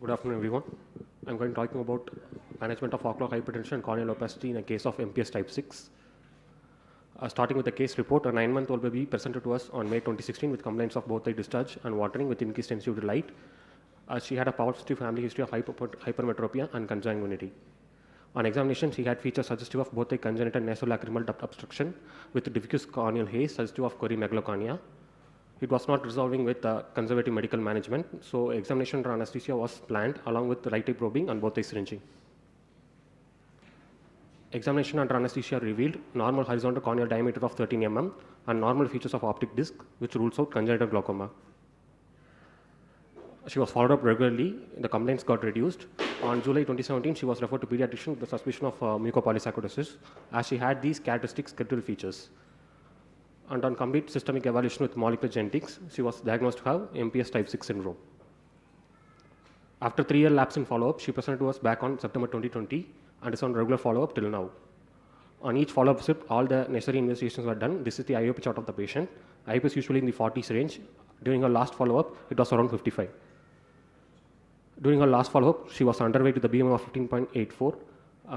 Good afternoon, everyone. I'm going to talk about management of ocular hypertension and corneal opacity in a case of MPS type 6. Starting with the case report, a 9-month-old baby presented to us on May 2016 with complaints of both eye discharge and watering with increased sensitivity to light. She had a positive family history of hypermetropia and consanguinity. On examination, she had features suggestive of both a congenital nasolacrimal duct obstruction with diffuse corneal haze suggestive of choriomegaloccornea. It was not resolving with conservative medical management, so examination under anesthesia was planned along with right eye probing and both eye syringing. Examination under anesthesia revealed normal horizontal corneal diameter of 13 mm and normal features of optic disc, which rules out congenital glaucoma. She was followed up regularly. The complaints got reduced. On July 2017, she was referred to pediatrician with the suspicion of mucopolysaccharidosis, as she had these characteristic skeletal features. And on complete systemic evaluation with molecular genetics, she was diagnosed to have MPS type 6 syndrome. After 3-year lapse in follow-up, she presented to us back on September 2020 and is on regular follow-up till now. On each follow-up visit, all the necessary investigations were done. This is the IOP chart of the patient. IOP is usually in the 40s range. During her last follow-up, it was around 55. During her last follow-up, she was underweight with a BMI of 15.84,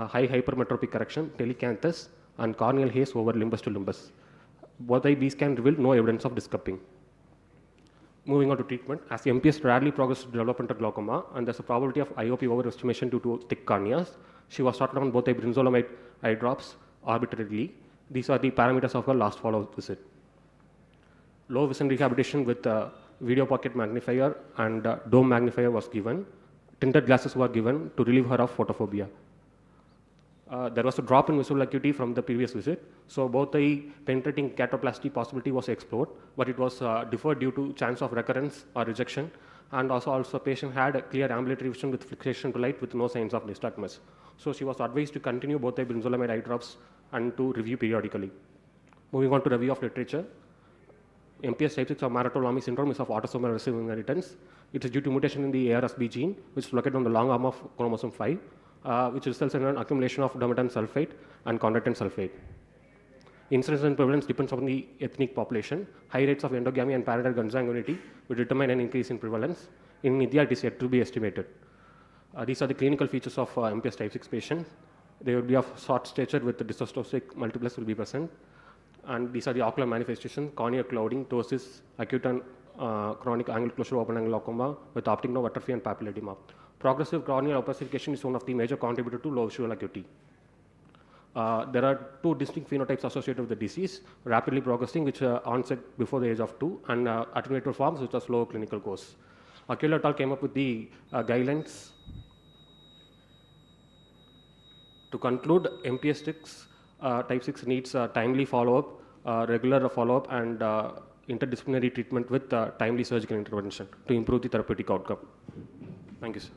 high hypermetropic correction, telecanthus, and corneal haze over limbus to limbus. Both eye B scan revealed no evidence of disc cupping. Moving on to treatment, as MPS rarely progresses to developmental glaucoma and there's a probability of IOP overestimation due to thick corneas, she was started on both eye brinzolamide eye drops arbitrarily. These are the parameters of her last follow-up visit. Low vision rehabilitation with video pocket magnifier and dome magnifier was given. Tinted glasses were given to relieve her of photophobia. There was a drop in visual acuity from the previous visit, so both the penetrating keratoplasty possibility was explored, but it was deferred due to chance of recurrence or rejection, and also patient had a clear ambulatory vision with fixation to light with no signs of nystagmus. So she was advised to continue both the brinzolamide eye drops and to review periodically. Moving on to review of literature, MPS type 6 or Murare syndrome is of autosomal recessive inheritance. It is due to mutation in the ARSB gene, which is located on the long arm of chromosome 5. Which results in an accumulation of dermatan sulfate and chondroitin sulfate. Incidence and prevalence depends on the ethnic population. High rates of endogamy and parental consanguinity will determine an increase in prevalence. In India, it is yet to be estimated. These are the clinical features of MPS type 6 patients. They will be of short stature with the dysostosic multiplex will be present. And these are the ocular manifestations: corneal clouding, ptosis, acute and chronic angle closure open angle glaucoma with optic nerve atrophy and papillary edema. Progressive corneal opacification is one of the major contributors to low visual acuity. There are two distinct phenotypes associated with the disease: rapidly progressing, which onset before the age of 2, and attenuated forms, which are slow clinical course. Ocular et al. Came up with the guidelines. To conclude, MPS type 6 needs timely follow-up, regular follow-up, and interdisciplinary treatment with timely surgical intervention to improve the therapeutic outcome. Thank you, sir.